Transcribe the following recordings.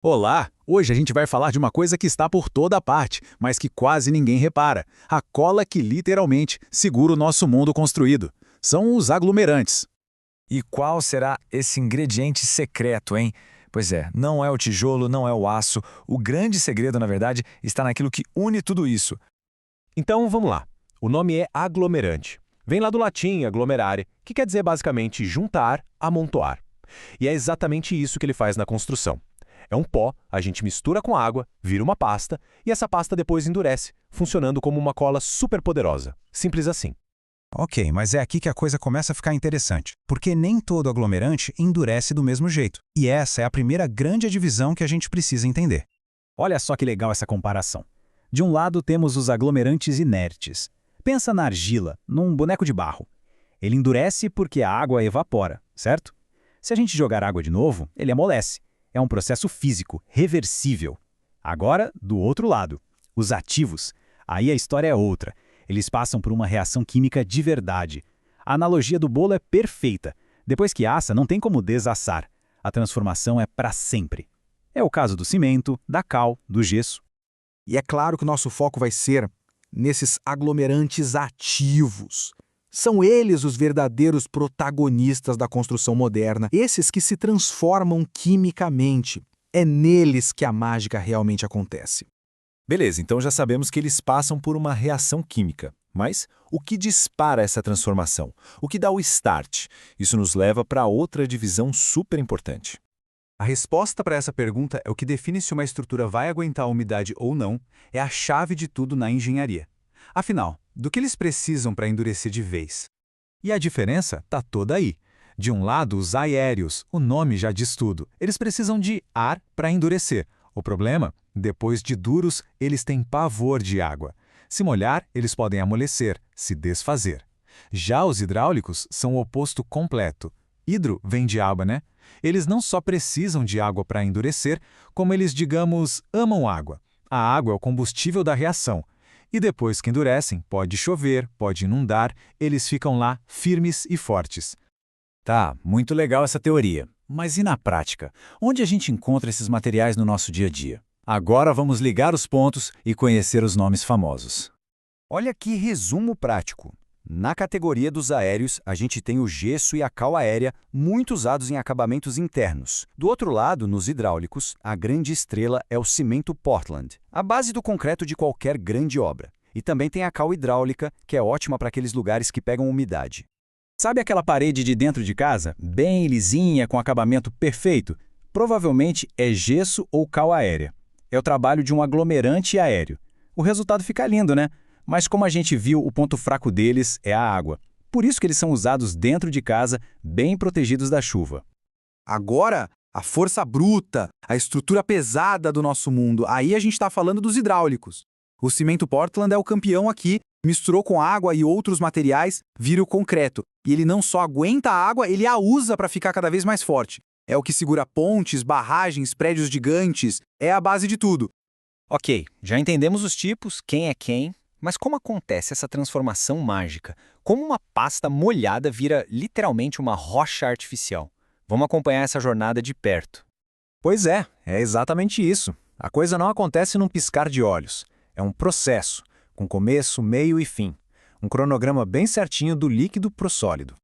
Olá! Hoje a gente vai falar de uma coisa que está por toda parte, mas que quase ninguém repara. A cola que literalmente segura o nosso mundo construído. São os aglomerantes. E qual será esse ingrediente secreto, hein? Pois é, não é o tijolo, não é o aço. O grande segredo, na verdade, está naquilo que une tudo isso. Então vamos lá. O nome é aglomerante. Vem lá do latim aglomerare, que quer dizer basicamente juntar, amontoar. E é exatamente isso que ele faz na construção. É um pó, a gente mistura com água, vira uma pasta, e essa pasta depois endurece, funcionando como uma cola super poderosa. Simples assim. Ok, mas é aqui que a coisa começa a ficar interessante, porque nem todo aglomerante endurece do mesmo jeito. E essa é a primeira grande divisão que a gente precisa entender. Olha só que legal essa comparação. De um lado temos os aglomerantes inertes. Pensa na argila, num boneco de barro. Ele endurece porque a água evapora, certo? Se a gente jogar água de novo, ele amolece. É um processo físico, reversível. Agora, do outro lado, os ativos. Aí a história é outra. Eles passam por uma reação química de verdade. A analogia do bolo é perfeita. Depois que assa, não tem como desassar. A transformação é para sempre. É o caso do cimento, da cal, do gesso. E é claro que o nosso foco vai ser nesses aglomerantes ativos. São eles os verdadeiros protagonistas da construção moderna, esses que se transformam quimicamente. É neles que a mágica realmente acontece. Beleza, então já sabemos que eles passam por uma reação química. Mas o que dispara essa transformação? O que dá o start? Isso nos leva para outra divisão super importante. A resposta para essa pergunta é o que define se uma estrutura vai aguentar a umidade ou não, é a chave de tudo na engenharia. Afinal, do que eles precisam para endurecer de vez? E a diferença está toda aí. De um lado, os aéreos, o nome já diz tudo. Eles precisam de ar para endurecer. O problema? Depois de duros, eles têm pavor de água. Se molhar, eles podem amolecer, se desfazer. Já os hidráulicos são o oposto completo. Hidro vem de água, né? Eles não só precisam de água para endurecer, como eles, digamos, amam água. A água é o combustível da reação. E depois que endurecem, pode chover, pode inundar, eles ficam lá firmes e fortes. Tá, muito legal essa teoria. Mas e na prática? Onde a gente encontra esses materiais no nosso dia a dia? Agora vamos ligar os pontos e conhecer os nomes famosos. Olha que resumo prático. Na categoria dos aéreos, a gente tem o gesso e a cal aérea, muito usados em acabamentos internos. Do outro lado, nos hidráulicos, a grande estrela é o cimento Portland, a base do concreto de qualquer grande obra. E também tem a cal hidráulica, que é ótima para aqueles lugares que pegam umidade. Sabe aquela parede de dentro de casa, bem lisinha, com acabamento perfeito? Provavelmente é gesso ou cal aérea. É o trabalho de um aglomerante aéreo. O resultado fica lindo, né? Mas como a gente viu, o ponto fraco deles é a água. Por isso que eles são usados dentro de casa, bem protegidos da chuva. Agora, a força bruta, a estrutura pesada do nosso mundo, aí a gente está falando dos hidráulicos. O cimento Portland é o campeão aqui, misturou com água e outros materiais, vira o concreto. E ele não só aguenta a água, ele a usa para ficar cada vez mais forte. É o que segura pontes, barragens, prédios gigantes, é a base de tudo. Ok, já entendemos os tipos, quem é quem, mas como acontece essa transformação mágica? Como uma pasta molhada vira literalmente uma rocha artificial? Vamos acompanhar essa jornada de perto. Pois é exatamente isso. A coisa não acontece num piscar de olhos. É um processo, com começo, meio e fim. Um cronograma bem certinho do líquido pro sólido.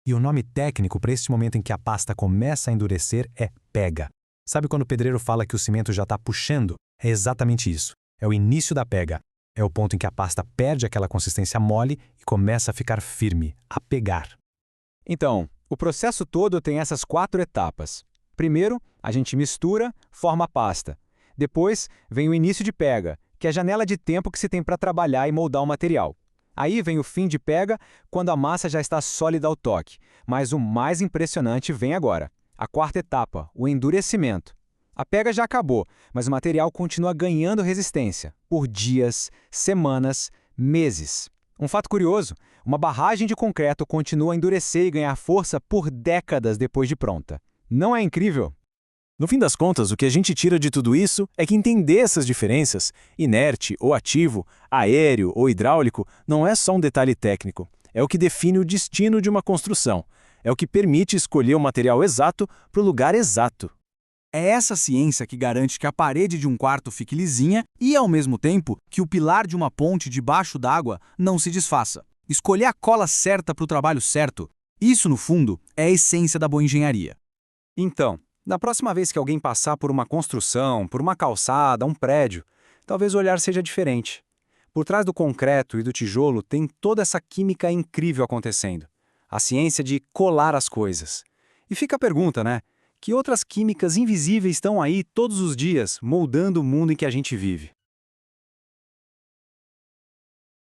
E o nome técnico para esse momento em que a pasta começa a endurecer é pega. Sabe quando o pedreiro fala que o cimento já está puxando? É exatamente isso. É o início da pega. É o ponto em que a pasta perde aquela consistência mole e começa a ficar firme, a pegar. Então, o processo todo tem essas 4 etapas. Primeiro, a gente mistura, forma a pasta. Depois, vem o início de pega, que é a janela de tempo que se tem para trabalhar e moldar o material. Aí vem o fim de pega, quando a massa já está sólida ao toque. Mas o mais impressionante vem agora. A 4ª etapa, o endurecimento. A pega já acabou, mas o material continua ganhando resistência, por dias, semanas, meses. Um fato curioso, uma barragem de concreto continua a endurecer e ganhar força por décadas depois de pronta. Não é incrível? No fim das contas, o que a gente tira de tudo isso é que entender essas diferenças, inerte ou ativo, aéreo ou hidráulico, não é só um detalhe técnico. É o que define o destino de uma construção. É o que permite escolher o material exato para o lugar exato. É essa ciência que garante que a parede de um quarto fique lisinha e, ao mesmo tempo, que o pilar de uma ponte debaixo d'água não se desfaça. Escolher a cola certa para o trabalho certo, isso, no fundo, é a essência da boa engenharia. Então, na próxima vez que alguém passar por uma construção, por uma calçada, um prédio, talvez o olhar seja diferente. Por trás do concreto e do tijolo tem toda essa química incrível acontecendo. A ciência de colar as coisas. E fica a pergunta, né? Que outras químicas invisíveis estão aí todos os dias, moldando o mundo em que a gente vive?